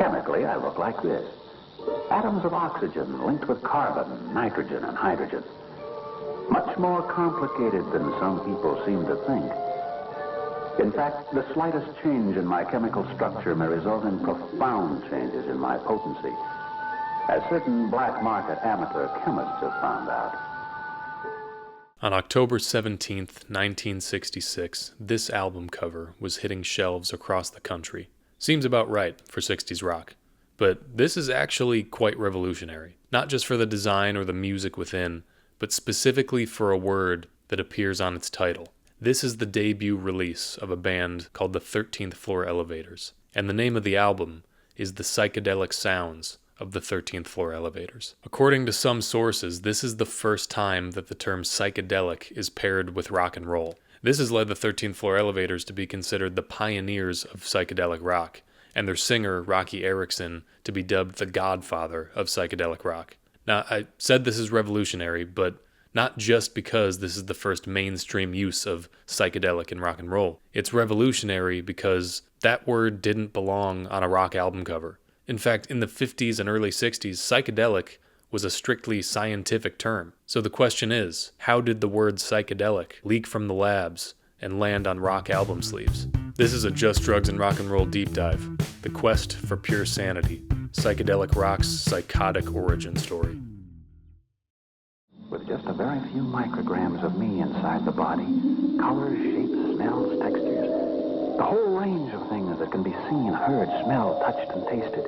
Chemically, I look like this. Atoms of oxygen linked with carbon, nitrogen, and hydrogen. Much more complicated than some people seem to think. In fact, the slightest change in my chemical structure may result in profound changes in my potency, as certain black market amateur chemists have found out. On October 17th, 1966, this album cover was hitting shelves across the country. Seems about right for 60s rock. But this is actually quite revolutionary, not just for the design or the music within, but specifically for a word that appears on its title. This is the debut release of a band called the 13th Floor Elevators, and the name of the album is The Psychedelic Sounds of the 13th Floor Elevators. According to some sources, this is the first time that the term psychedelic is paired with rock and roll. This has led the 13th Floor Elevators to be considered the pioneers of psychedelic rock, and their singer, Roky Erickson, to be dubbed the godfather of psychedelic rock. Now, I said this is revolutionary, but not just because this is the first mainstream use of psychedelic in rock and roll. It's revolutionary because that word didn't belong on a rock album cover. In fact, in the 50s and early 60s, psychedelic was a strictly scientific term. So the question is, how did the word psychedelic leak from the labs and land on rock album sleeves? This is a Just Drugs and Rock and Roll deep dive, the quest for pure sanity, psychedelic rock's psychotic origin story. With just a very few micrograms of me inside the body, colors, shapes, smells, textures, the whole range of things that can be seen, heard, smelled, touched, and tasted,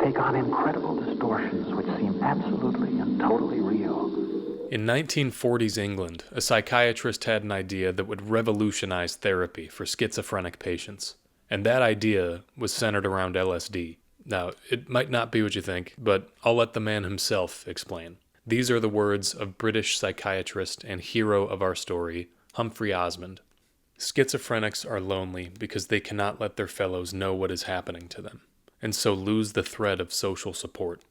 take on incredible distortions which seem absolutely and totally real. In 1940s England, a psychiatrist had an idea that would revolutionize therapy for schizophrenic patients. And that idea was centered around LSD. Now, it might not be what you think, but I'll let the man himself explain. These are the words of British psychiatrist and hero of our story, Humphry Osmond. Schizophrenics are lonely because they cannot let their fellows know what is happening to them, and so lose the thread of social support.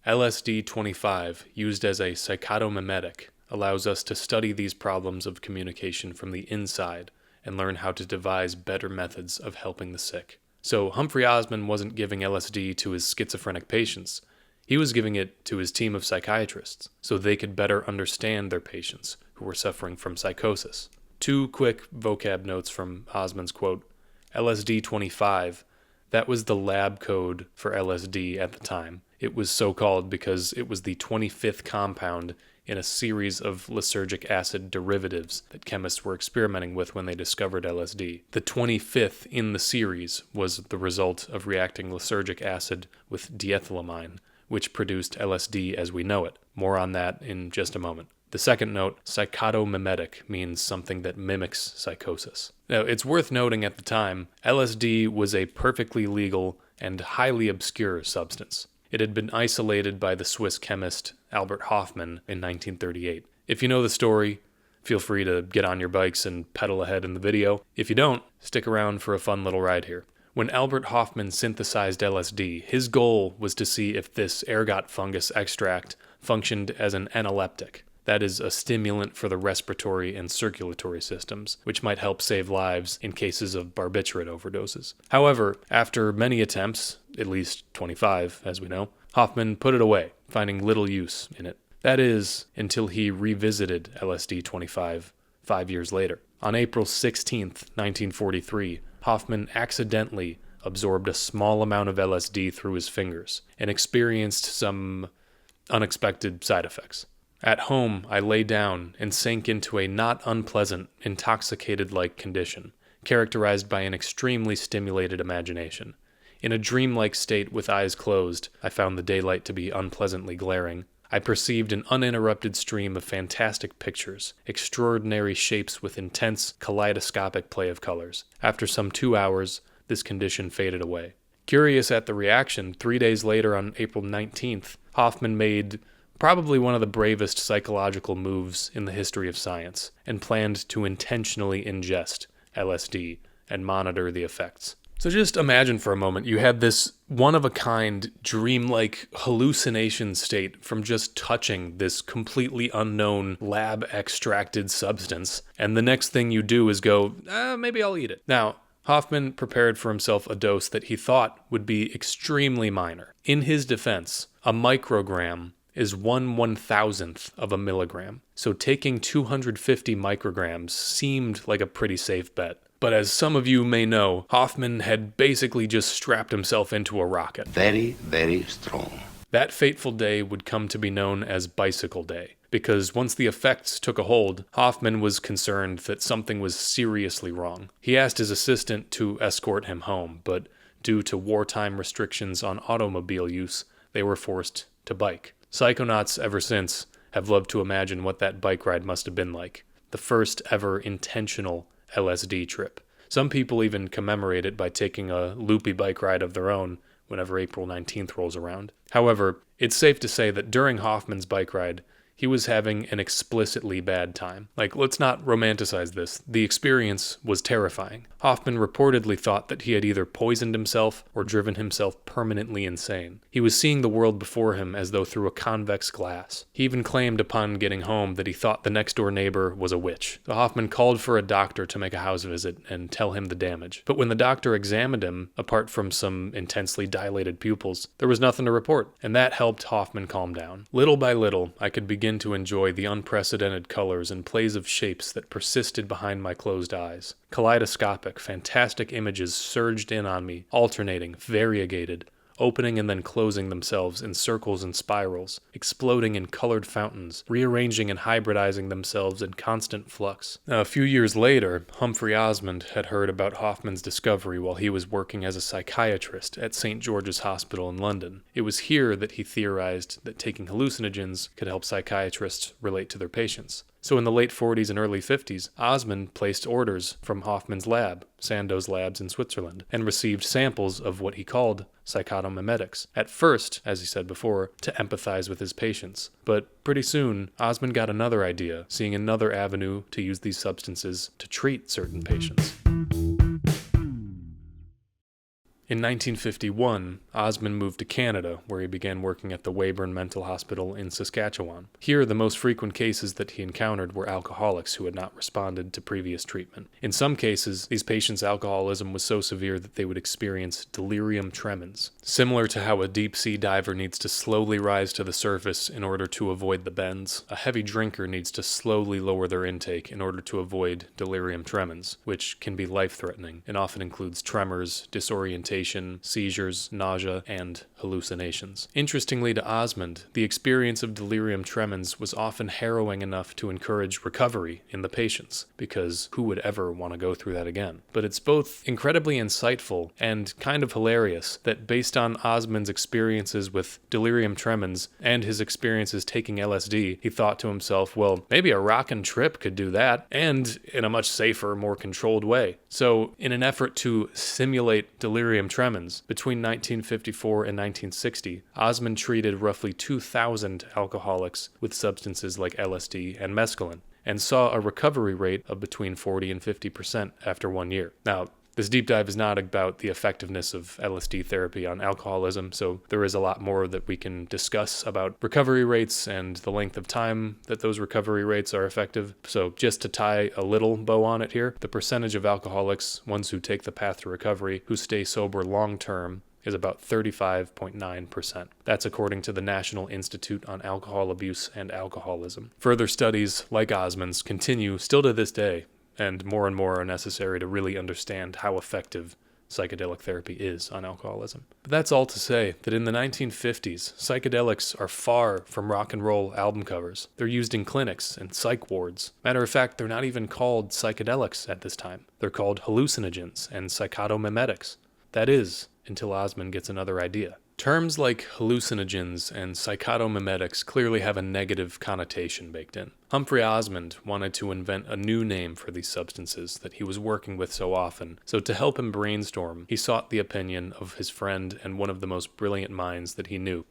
LSD-25, used as a psychotomimetic, allows us to study these problems of communication from the inside and learn how to devise better methods of helping the sick. So Humphry Osmond wasn't giving LSD to his schizophrenic patients. He was giving it to his team of psychiatrists so they could better understand their patients who were suffering from psychosis. 2 quick vocab notes from Osmond's quote. LSD-25, that was the lab code for LSD at the time. It was so called because it was the 25th compound in a series of lysergic acid derivatives that chemists were experimenting with when they discovered LSD. The 25th in the series was the result of reacting lysergic acid with diethylamine, which produced LSD as we know it. More on that in just a moment. The second note, psychotomimetic, means something that mimics psychosis. Now, it's worth noting at the time, LSD was a perfectly legal and highly obscure substance. It had been isolated by the Swiss chemist Albert Hofmann in 1938. If you know the story, feel free to get on your bikes and pedal ahead in the video. If you don't, stick around for a fun little ride here. When Albert Hofmann synthesized LSD, his goal was to see if this ergot fungus extract functioned as an analeptic. That is, a stimulant for the respiratory and circulatory systems, which might help save lives in cases of barbiturate overdoses. However, after many attempts, at least 25, as we know, Hofmann put it away, finding little use in it. That is, until he revisited LSD-25 5 years later. On April 16, 1943, Hofmann accidentally absorbed a small amount of LSD through his fingers and experienced some unexpected side effects. At home, I lay down and sank into a not unpleasant, intoxicated-like condition, characterized by an extremely stimulated imagination. In a dreamlike state with eyes closed, I found the daylight to be unpleasantly glaring. I perceived an uninterrupted stream of fantastic pictures, extraordinary shapes with intense, kaleidoscopic play of colors. After some 2 hours, this condition faded away. Curious at the reaction, 3 days later on April 19th, Hofmann made probably one of the bravest psychological moves in the history of science, and planned to intentionally ingest LSD and monitor the effects. So just imagine for a moment you had this one-of-a-kind, dreamlike hallucination state from just touching this completely unknown lab-extracted substance, and the next thing you do is go, maybe I'll eat it. Now, Hoffman prepared for himself a dose that he thought would be extremely minor. In his defense, a microgram is 1/1000th of a milligram, so taking 250 micrograms seemed like a pretty safe bet. But as some of you may know, Hoffman had basically just strapped himself into a rocket. Very, very strong. That fateful day would come to be known as Bicycle Day, because once the effects took a hold, Hoffman was concerned that something was seriously wrong. He asked his assistant to escort him home, but due to wartime restrictions on automobile use, they were forced to bike. Psychonauts ever since have loved to imagine what that bike ride must have been like. The first ever intentional LSD trip. Some people even commemorate it by taking a loopy bike ride of their own whenever April 19th rolls around. However, it's safe to say that during Hoffman's bike ride, he was having an explicitly bad time. Let's not romanticize this. The experience was terrifying. Hoffman reportedly thought that he had either poisoned himself or driven himself permanently insane. He was seeing the world before him as though through a convex glass. He even claimed upon getting home that he thought the next-door neighbor was a witch. So Hoffman called for a doctor to make a house visit and tell him the damage. But when the doctor examined him, apart from some intensely dilated pupils, there was nothing to report, and that helped Hoffman calm down. Little by little, I could begin to enjoy the unprecedented colors and plays of shapes that persisted behind my closed eyes. Kaleidoscopic, fantastic images surged in on me, alternating, variegated, opening and then closing themselves in circles and spirals, exploding in colored fountains, rearranging and hybridizing themselves in constant flux. Now, a few years later, Humphry Osmond had heard about Hoffman's discovery while he was working as a psychiatrist at St. George's Hospital in London. It was here that he theorized that taking hallucinogens could help psychiatrists relate to their patients. So in the late 40s and early 50s, Osmond placed orders from Hoffman's lab, Sandoz Labs in Switzerland, and received samples of what he called psychotomimetics. At first, as he said before, to empathize with his patients. But pretty soon, Osmond got another idea, seeing another avenue to use these substances to treat certain patients. In 1951, Osmond moved to Canada, where he began working at the Weyburn Mental Hospital in Saskatchewan. Here, the most frequent cases that he encountered were alcoholics who had not responded to previous treatment. In some cases, these patients' alcoholism was so severe that they would experience delirium tremens. Similar to how a deep-sea diver needs to slowly rise to the surface in order to avoid the bends, a heavy drinker needs to slowly lower their intake in order to avoid delirium tremens, which can be life-threatening and often includes tremors, disorientation, seizures, nausea, and hallucinations. Interestingly to Osmond, the experience of delirium tremens was often harrowing enough to encourage recovery in the patients, because who would ever want to go through that again? But it's both incredibly insightful and kind of hilarious that based on Osmond's experiences with delirium tremens and his experiences taking LSD, he thought to himself, well, maybe a rockin' trip could do that, and in a much safer, more controlled way. So, in an effort to simulate delirium tremens, between 1954 and 1960, Osmond treated roughly 2,000 alcoholics with substances like LSD and mescaline, and saw a recovery rate of between 40 and 50% after 1 year. Now, this deep dive is not about the effectiveness of LSD therapy on alcoholism, so there is a lot more that we can discuss about recovery rates and the length of time that those recovery rates are effective. So just to tie a little bow on it here, the percentage of alcoholics, ones who take the path to recovery, who stay sober long-term, is about 35.9%. That's according to the National Institute on Alcohol Abuse and Alcoholism. Further studies like Osmond's continue still to this day, and more are necessary to really understand how effective psychedelic therapy is on alcoholism. But that's all to say that in the 1950s, psychedelics are far from rock and roll album covers. They're used in clinics and psych wards. Matter of fact, they're not even called psychedelics at this time. They're called hallucinogens and psychotomimetics. That is, until Osmond gets another idea. Terms like hallucinogens and psychotomimetics clearly have a negative connotation baked in. Humphry Osmond wanted to invent a new name for these substances that he was working with so often, so to help him brainstorm, he sought the opinion of his friend and one of the most brilliant minds that he knew,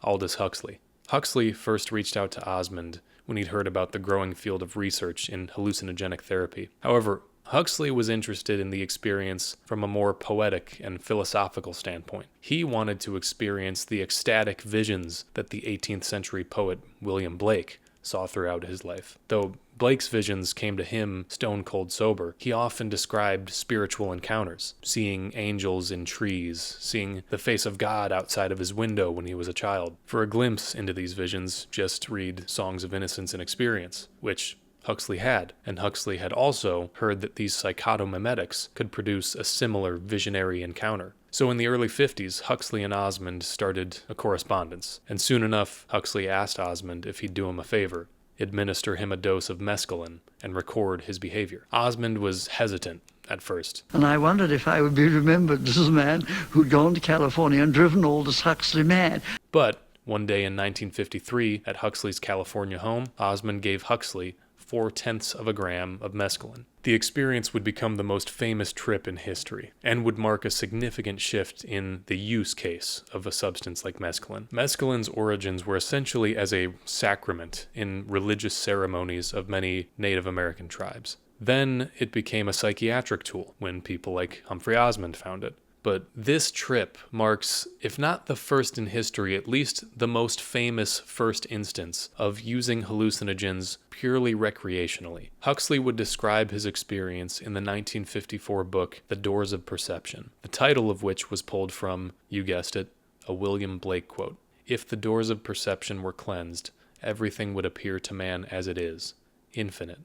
Aldous Huxley. Huxley first reached out to Osmond when he'd heard about the growing field of research in hallucinogenic therapy. However, Huxley was interested in the experience from a more poetic and philosophical standpoint. He wanted to experience the ecstatic visions that the 18th century poet William Blake saw throughout his life. Though Blake's visions came to him stone cold sober. He often described spiritual encounters, seeing angels in trees, seeing the face of God outside of his window when he was a child. For a glimpse into these visions, just read Songs of Innocence and Experience, which Huxley had, and Huxley had also heard that these psychotomimetics could produce a similar visionary encounter. So in the early 50s, Huxley and Osmond started a correspondence, and soon enough, Huxley asked Osmond if he'd do him a favor, administer him a dose of mescaline, and record his behavior. Osmond was hesitant at first. And I wondered if I would be remembered as a man who'd gone to California and driven Aldous Huxley mad. But one day in 1953, at Huxley's California home, Osmond gave Huxley 0.4 of a gram of mescaline. The experience would become the most famous trip in history, and would mark a significant shift in the use case of a substance like mescaline. Mescaline's origins were essentially as a sacrament in religious ceremonies of many Native American tribes. Then it became a psychiatric tool when people like Humphry Osmond found it. But this trip marks, if not the first in history, at least the most famous first instance of using hallucinogens purely recreationally. Huxley would describe his experience in the 1954 book, The Doors of Perception, the title of which was pulled from, you guessed it, a William Blake quote. If the doors of perception were cleansed, everything would appear to man as it is, infinite.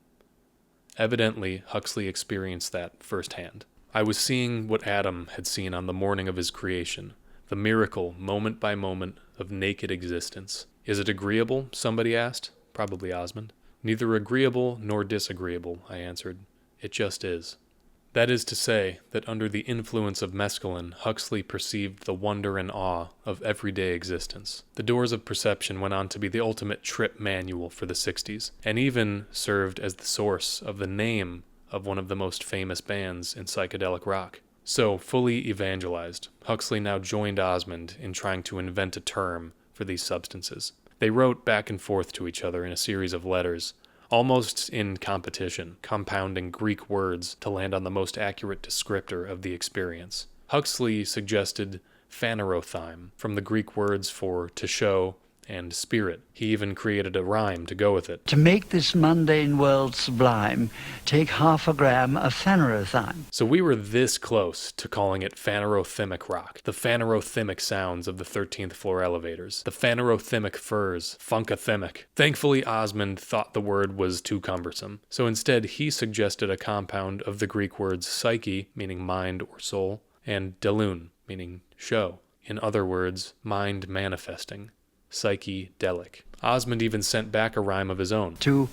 Evidently, Huxley experienced that firsthand. I was seeing what Adam had seen on the morning of his creation, the miracle, moment by moment, of naked existence. Is it agreeable? Somebody asked. Probably Osmond. Neither agreeable nor disagreeable, I answered. It just is. That is to say, that under the influence of mescaline, Huxley perceived the wonder and awe of everyday existence. The Doors of Perception went on to be the ultimate trip manual for the 60s, and even served as the source of the name of one of the most famous bands in psychedelic rock. So, fully evangelized, Huxley now joined Osmond in trying to invent a term for these substances. They wrote back and forth to each other in a series of letters, almost in competition, compounding Greek words to land on the most accurate descriptor of the experience. Huxley suggested phanerothym, from the Greek words for to show and spirit. He even created a rhyme to go with it. To make this mundane world sublime, take 0.5 gram of phanerothym. So we were this close to calling it phanerothymic rock, the phanerothymic sounds of the 13th floor elevators, the phanerothymic furs, funkathymic. Thankfully, Osmond thought the word was too cumbersome, so instead he suggested a compound of the Greek words psyche, meaning mind or soul, and delun, meaning show. In other words, mind manifesting. Psychedelic. Osmond even sent back a rhyme of his own. To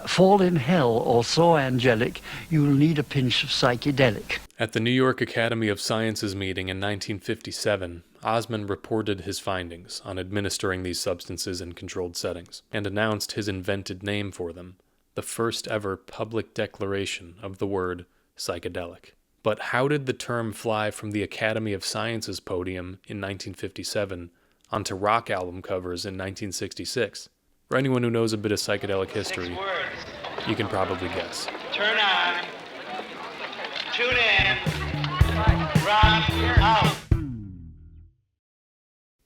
fall in hell or so angelic, you'll need a pinch of psychedelic. At the New York Academy of Sciences meeting in 1957, Osmond reported his findings on administering these substances in controlled settings, and announced his invented name for them, the first ever public declaration of the word psychedelic. But how did the term fly from the Academy of Sciences podium in 1957 onto rock album covers in 1966? For anyone who knows a bit of psychedelic history, you can probably guess. Turn on, tune in, rock out.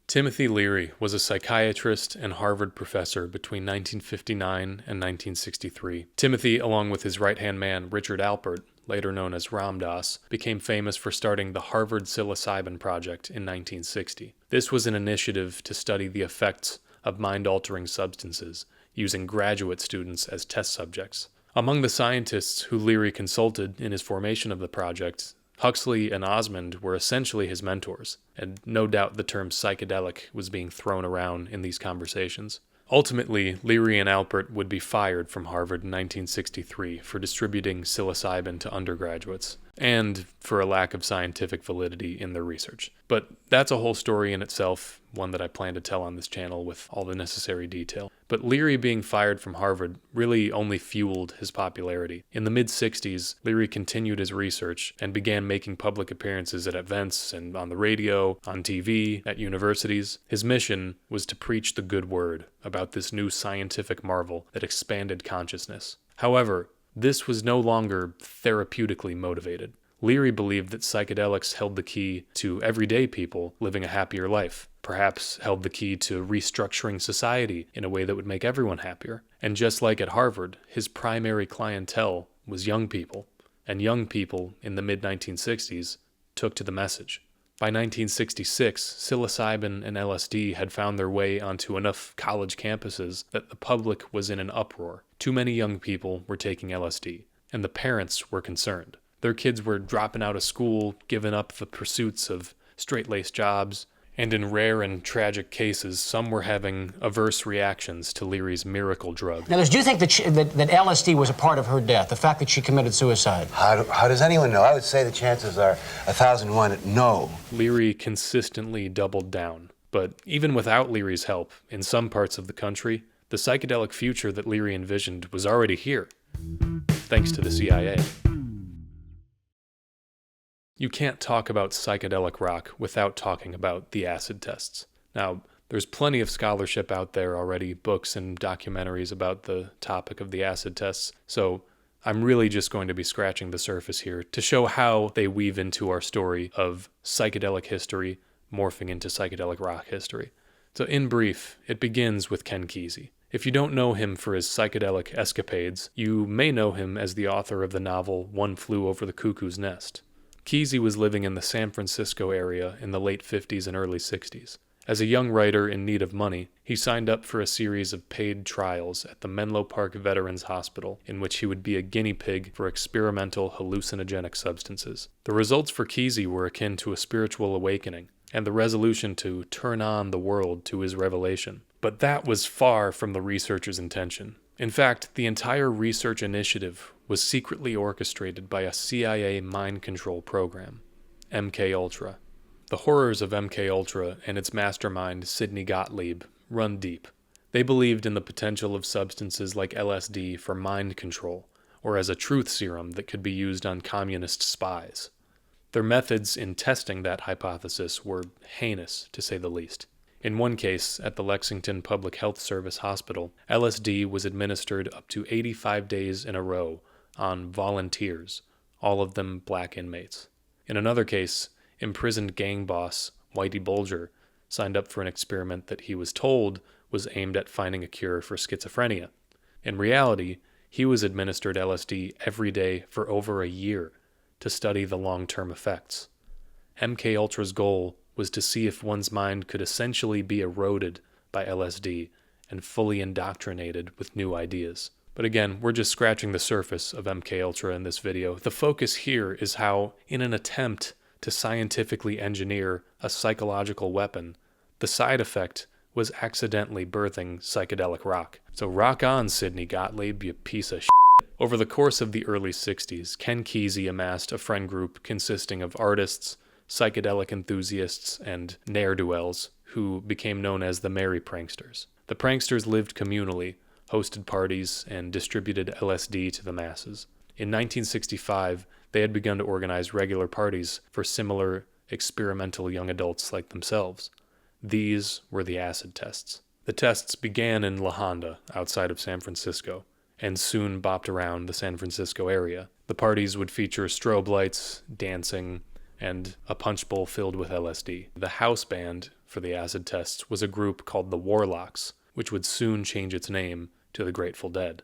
Timothy Leary was a psychiatrist and Harvard professor between 1959 and 1963. Timothy, along with his right-hand man, Richard Alpert, later known as Ram Dass, became famous for starting the Harvard Psilocybin Project in 1960. This was an initiative to study the effects of mind-altering substances, using graduate students as test subjects. Among the scientists who Leary consulted in his formation of the project, Huxley and Osmond were essentially his mentors, and no doubt the term psychedelic was being thrown around in these conversations. Ultimately, Leary and Alpert would be fired from Harvard in 1963 for distributing psilocybin to undergraduates, and for a lack of scientific validity in their research. But that's a whole story in itself, one that I plan to tell on this channel with all the necessary detail. But Leary being fired from Harvard really only fueled his popularity. In the mid-60s, Leary continued his research and began making public appearances at events and on the radio, on TV, at universities. His mission was to preach the good word about this new scientific marvel that expanded consciousness. However, this was no longer therapeutically motivated. Leary believed that psychedelics held the key to everyday people living a happier life, perhaps held the key to restructuring society in a way that would make everyone happier. And just like at Harvard, his primary clientele was young people, and young people in the mid-1960s took to the message. By 1966, psilocybin and LSD had found their way onto enough college campuses that the public was in an uproar. Too many young people were taking LSD, and the parents were concerned. Their kids were dropping out of school, giving up the pursuits of straight-laced jobs, and in rare and tragic cases, some were having adverse reactions to Leary's miracle drug. Now, do you think that LSD was a part of her death, the fact that she committed suicide? How does anyone know? I would say the chances are 1,001 no. Leary consistently doubled down. But even without Leary's help, in some parts of the country, the psychedelic future that Leary envisioned was already here, thanks to the CIA. You can't talk about psychedelic rock without talking about the acid tests. Now, there's plenty of scholarship out there already, books and documentaries about the topic of the acid tests, so I'm really just going to be scratching the surface here to show how they weave into our story of psychedelic history morphing into psychedelic rock history. So in brief, it begins with Ken Kesey. If you don't know him for his psychedelic escapades, you may know him as the author of the novel One Flew Over the Cuckoo's Nest. Kesey was living in the San Francisco area in the late 50s and early 60s. As a young writer in need of money, he signed up for a series of paid trials at the Menlo Park Veterans Hospital in which he would be a guinea pig for experimental hallucinogenic substances. The results for Kesey were akin to a spiritual awakening and the resolution to turn on the world to his revelation. But that was far from the researcher's intention. In fact, the entire research initiative was secretly orchestrated by a CIA mind control program, MKUltra. The horrors of MKUltra and its mastermind, Sidney Gottlieb, run deep. They believed in the potential of substances like LSD for mind control, or as a truth serum that could be used on communist spies. Their methods in testing that hypothesis were heinous, to say the least. In one case, at the Lexington Public Health Service Hospital, LSD was administered up to 85 days in a row on volunteers, all of them black inmates. In another case, imprisoned gang boss Whitey Bulger signed up for an experiment that he was told was aimed at finding a cure for schizophrenia. In reality, he was administered LSD every day for over a year to study the long-term effects. MKUltra's goal was to see if one's mind could essentially be eroded by LSD and fully indoctrinated with new ideas. But again, we're just scratching the surface of MKUltra in this video. The focus here is how, in an attempt to scientifically engineer a psychological weapon, the side effect was accidentally birthing psychedelic rock. So rock on, Sidney Gottlieb, you piece of shit. Over the course of the early 60s, Ken Kesey amassed a friend group consisting of artists, psychedelic enthusiasts, and ne'er-do-wells who became known as the Merry Pranksters. The pranksters lived communally, hosted parties, and distributed LSD to the masses. In 1965, they had begun to organize regular parties for similar experimental young adults like themselves. These were the acid tests. The tests began in La Honda, outside of San Francisco, and soon bopped around the San Francisco area. The parties would feature strobe lights, dancing, and a punch bowl filled with LSD. The house band for the acid tests was a group called the Warlocks, which would soon change its name to the Grateful Dead.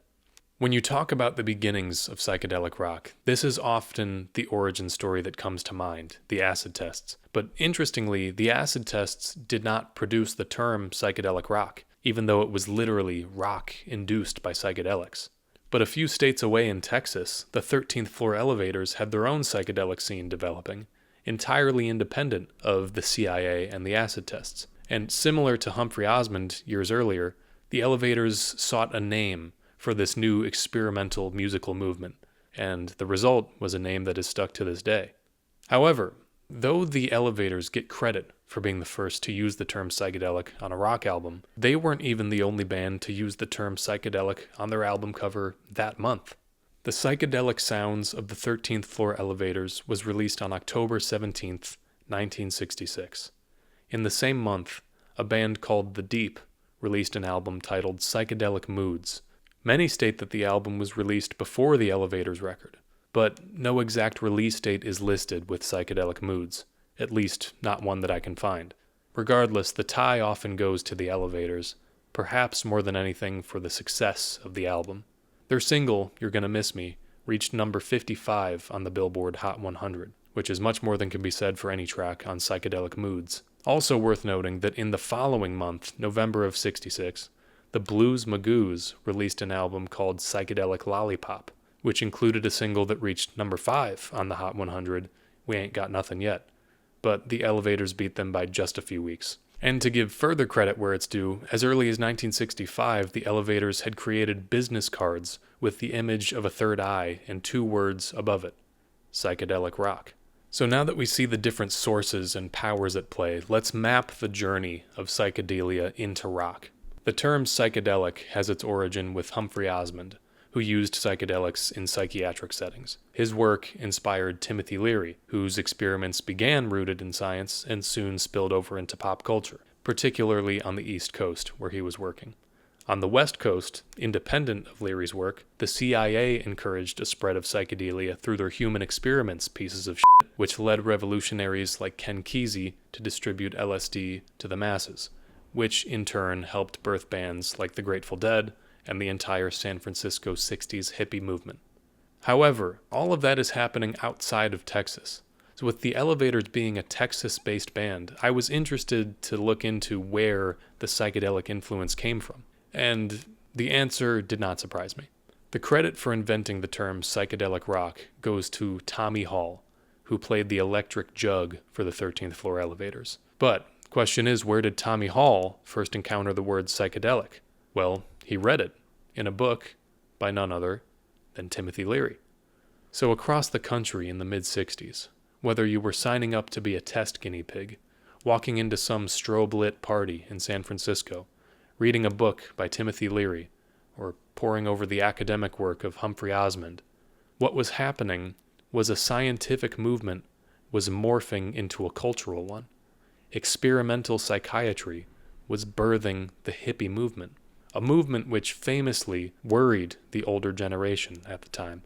When you talk about the beginnings of psychedelic rock, this is often the origin story that comes to mind, the acid tests. But interestingly, the acid tests did not produce the term psychedelic rock, even though it was literally rock induced by psychedelics. But a few states away in Texas, the 13th floor elevators had their own psychedelic scene developing, entirely independent of the CIA and the acid tests. And similar to Humphry Osmond years earlier, the elevators sought a name for this new experimental musical movement, and the result was a name that is stuck to this day. However, though the elevators get credit for being the first to use the term psychedelic on a rock album, they weren't even the only band to use the term psychedelic on their album cover that month. The Psychedelic Sounds of the 13th Floor Elevators was released on October 17th, 1966. In the same month, a band called The Deep released an album titled Psychedelic Moods. Many state that the album was released before the Elevators record, but no exact release date is listed with Psychedelic Moods, at least not one that I can find. Regardless, the tie often goes to the Elevators, perhaps more than anything for the success of the album. Their single, You're Gonna Miss Me, reached number 55 on the Billboard Hot 100, which is much more than can be said for any track on Psychedelic Moods. Also worth noting that in the following month, November of '66, the Blues Magoos released an album called Psychedelic Lollipop, which included a single that reached number 5 on the Hot 100, We Ain't Got Nothing Yet, but the Elevators beat them by just a few weeks. And to give further credit where it's due, as early as 1965, the Elevators had created business cards with the image of a third eye and 2 words above it, Psychedelic Rock. So now that we see the different sources and powers at play, let's map the journey of psychedelia into rock. The term psychedelic has its origin with Humphry Osmond, who used psychedelics in psychiatric settings. His work inspired Timothy Leary, whose experiments began rooted in science and soon spilled over into pop culture, particularly on the East Coast, where he was working. On the West Coast, independent of Leary's work, the CIA encouraged a spread of psychedelia through their human experiments pieces of shit, which led revolutionaries like Ken Kesey to distribute LSD to the masses, which in turn helped birth bands like the Grateful Dead and the entire San Francisco 60s hippie movement. However, all of that is happening outside of Texas. So with the Elevators being a Texas-based band, I was interested to look into where the psychedelic influence came from. And the answer did not surprise me. The credit for inventing the term psychedelic rock goes to Tommy Hall, who played the electric jug for the 13th Floor Elevators. But the question is, where did Tommy Hall first encounter the word psychedelic? Well, he read it in a book by none other than Timothy Leary. So across the country in the mid-60s, whether you were signing up to be a test guinea pig, walking into some strobe-lit party in San Francisco, reading a book by Timothy Leary, or poring over the academic work of Humphry Osmond, what was happening was a scientific movement was morphing into a cultural one. Experimental psychiatry was birthing the hippie movement, a movement which famously worried the older generation at the time,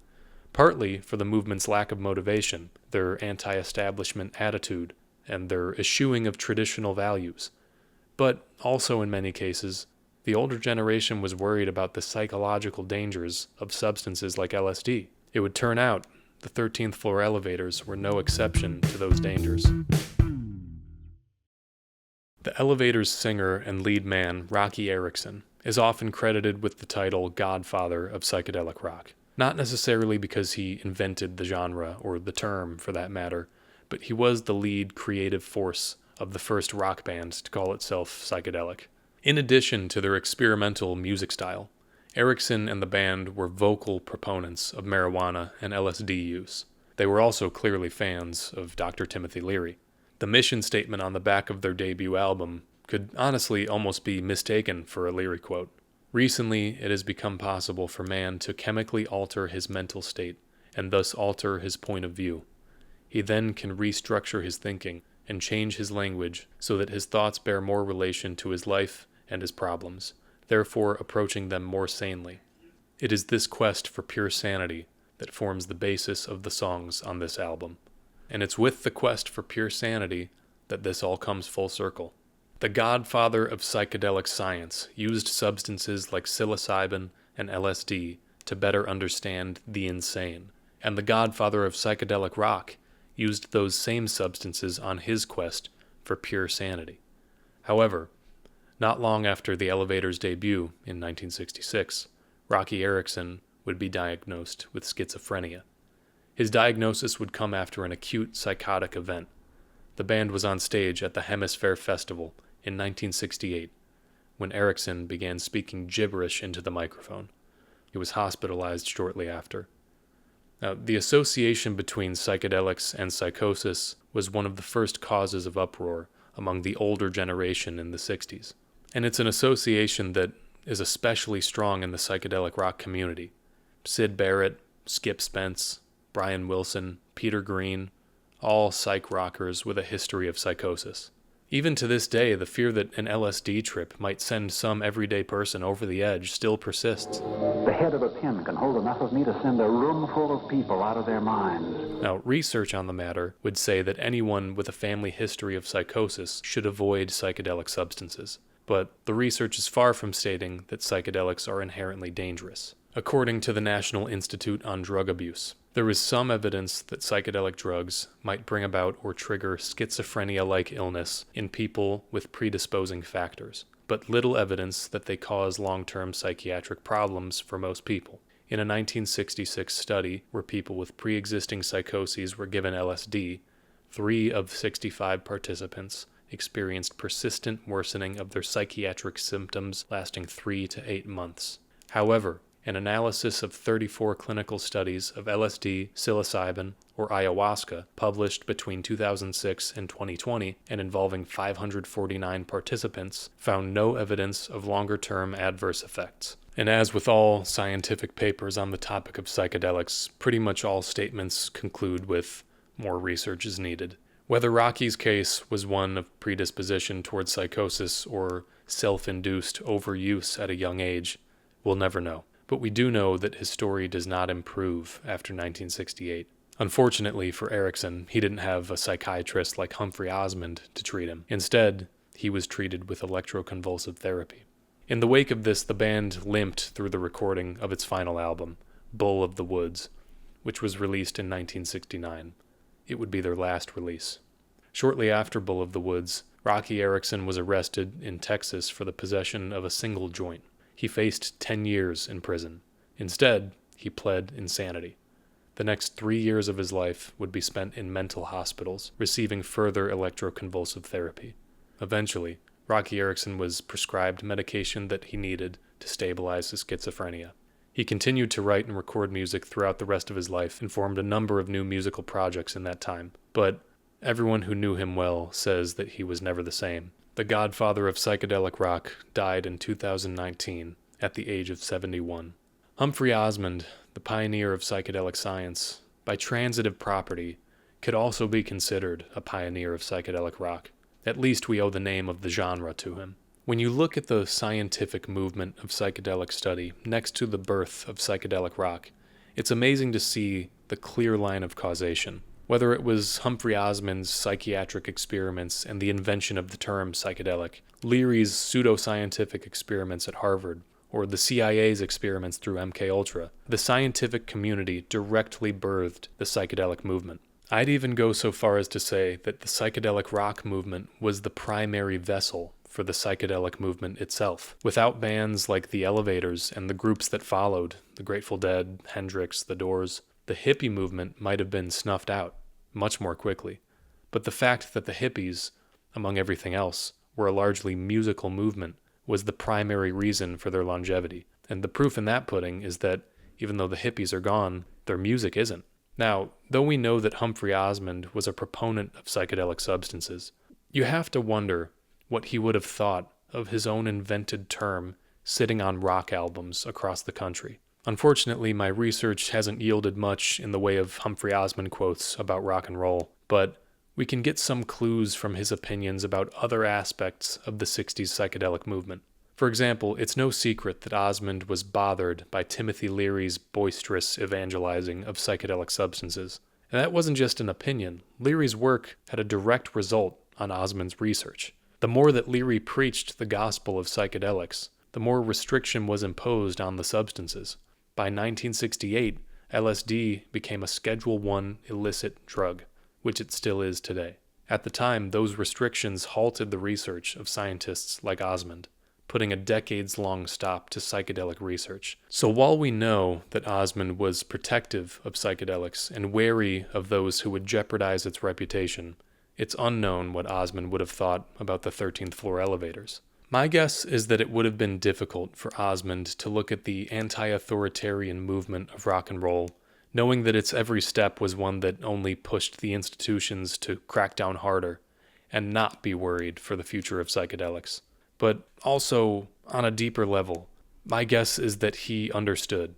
partly for the movement's lack of motivation, their anti-establishment attitude, and their eschewing of traditional values. But also in many cases, the older generation was worried about the psychological dangers of substances like LSD. It would turn out the 13th Floor Elevators were no exception to those dangers. The Elevators' singer and lead man, Roky Erickson, is often credited with the title Godfather of Psychedelic Rock. Not necessarily because he invented the genre, or the term for that matter, but he was the lead creative force of the first rock band to call itself psychedelic. In addition to their experimental music style, Erickson and the band were vocal proponents of marijuana and LSD use. They were also clearly fans of Dr. Timothy Leary. The mission statement on the back of their debut album could honestly almost be mistaken for a Leary quote. Recently, it has become possible for man to chemically alter his mental state and thus alter his point of view. He then can restructure his thinking and change his language so that his thoughts bear more relation to his life and his problems, therefore approaching them more sanely. It is this quest for pure sanity that forms the basis of the songs on this album. And it's with the quest for pure sanity that this all comes full circle. The godfather of psychedelic science used substances like psilocybin and LSD to better understand the insane, and the godfather of psychedelic rock used those same substances on his quest for pure sanity. However, not long after the Elevators' debut in 1966, Roky Erickson would be diagnosed with schizophrenia. His diagnosis would come after an acute psychotic event. The band was on stage at the Hemisphere Festival in 1968 when Erickson began speaking gibberish into the microphone. He was hospitalized shortly after. Now, the association between psychedelics and psychosis was one of the first causes of uproar among the older generation in the 60s. And it's an association that is especially strong in the psychedelic rock community. Syd Barrett, Skip Spence, Brian Wilson, Peter Green, all psych rockers with a history of psychosis. Even to this day, the fear that an LSD trip might send some everyday person over the edge still persists. The head of a pin can hold enough of me to send a room full of people out of their minds. Now, research on the matter would say that anyone with a family history of psychosis should avoid psychedelic substances. But the research is far from stating that psychedelics are inherently dangerous. According to the National Institute on Drug Abuse, there is some evidence that psychedelic drugs might bring about or trigger schizophrenia-like illness in people with predisposing factors, but little evidence that they cause long-term psychiatric problems for most people. In a 1966 study where people with pre-existing psychoses were given LSD, 3 of 65 participants experienced persistent worsening of their psychiatric symptoms lasting 3 to 8 months. However, an analysis of 34 clinical studies of LSD, psilocybin, or ayahuasca published between 2006 and 2020 and involving 549 participants found no evidence of longer-term adverse effects. And as with all scientific papers on the topic of psychedelics, pretty much all statements conclude with more research is needed. Whether Roky's case was one of predisposition towards psychosis or self-induced overuse at a young age, we'll never know. But we do know that his story does not improve after 1968. Unfortunately for Erickson, he didn't have a psychiatrist like Humphry Osmond to treat him. Instead, he was treated with electroconvulsive therapy. In the wake of this, the band limped through the recording of its final album, Bull of the Woods, which was released in 1969. It would be their last release. Shortly after Bull of the Woods, Roky Erickson was arrested in Texas for the possession of a single joint. He faced 10 years in prison. Instead, he pled insanity. The next 3 years of his life would be spent in mental hospitals, receiving further electroconvulsive therapy. Eventually, Roky Erickson was prescribed medication that he needed to stabilize his schizophrenia. He continued to write and record music throughout the rest of his life and formed a number of new musical projects in that time. But everyone who knew him well says that he was never the same. The godfather of psychedelic rock died in 2019 at the age of 71. Humphry Osmond, the pioneer of psychedelic science, by transitive property, could also be considered a pioneer of psychedelic rock. At least we owe the name of the genre to him. When you look at the scientific movement of psychedelic study next to the birth of psychedelic rock, it's amazing to see the clear line of causation. Whether it was Humphry Osmond's psychiatric experiments and the invention of the term psychedelic, Leary's pseudoscientific experiments at Harvard, or the CIA's experiments through MKUltra, the scientific community directly birthed the psychedelic movement. I'd even go so far as to say that the psychedelic rock movement was the primary vessel for the psychedelic movement itself. Without bands like the Elevators and the groups that followed, the Grateful Dead, Hendrix, the Doors, the hippie movement might have been snuffed out much more quickly. But the fact that the hippies, among everything else, were a largely musical movement was the primary reason for their longevity. And the proof in that pudding is that even though the hippies are gone, their music isn't. Now, though we know that Humphry Osmond was a proponent of psychedelic substances, you have to wonder what he would have thought of his own invented term sitting on rock albums across the country. Unfortunately, my research hasn't yielded much in the way of Humphry Osmond quotes about rock and roll, but we can get some clues from his opinions about other aspects of the 60s psychedelic movement. For example, it's no secret that Osmond was bothered by Timothy Leary's boisterous evangelizing of psychedelic substances. And that wasn't just an opinion. Leary's work had a direct result on Osmond's research. The more that Leary preached the gospel of psychedelics, the more restriction was imposed on the substances. By 1968, LSD became a Schedule I illicit drug, which it still is today. At the time, those restrictions halted the research of scientists like Osmond, putting a decades-long stop to psychedelic research. So while we know that Osmond was protective of psychedelics and wary of those who would jeopardize its reputation, it's unknown what Osmond would have thought about the 13th floor elevators. My guess is that it would have been difficult for Osmond to look at the anti-authoritarian movement of rock and roll, knowing that its every step was one that only pushed the institutions to crack down harder, and not be worried for the future of psychedelics. But also, on a deeper level, my guess is that he understood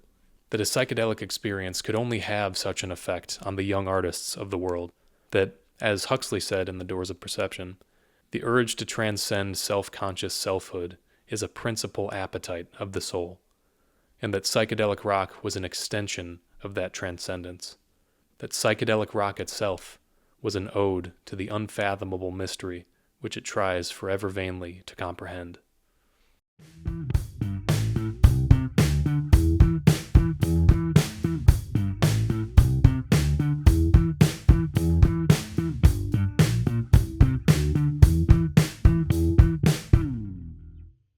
that a psychedelic experience could only have such an effect on the young artists of the world, that, as Huxley said in The Doors of Perception, The urge to transcend self-conscious selfhood is a principal appetite of the soul, and that psychedelic rock was an extension of that transcendence, that psychedelic rock itself was an ode to the unfathomable mystery which it tries forever vainly to comprehend.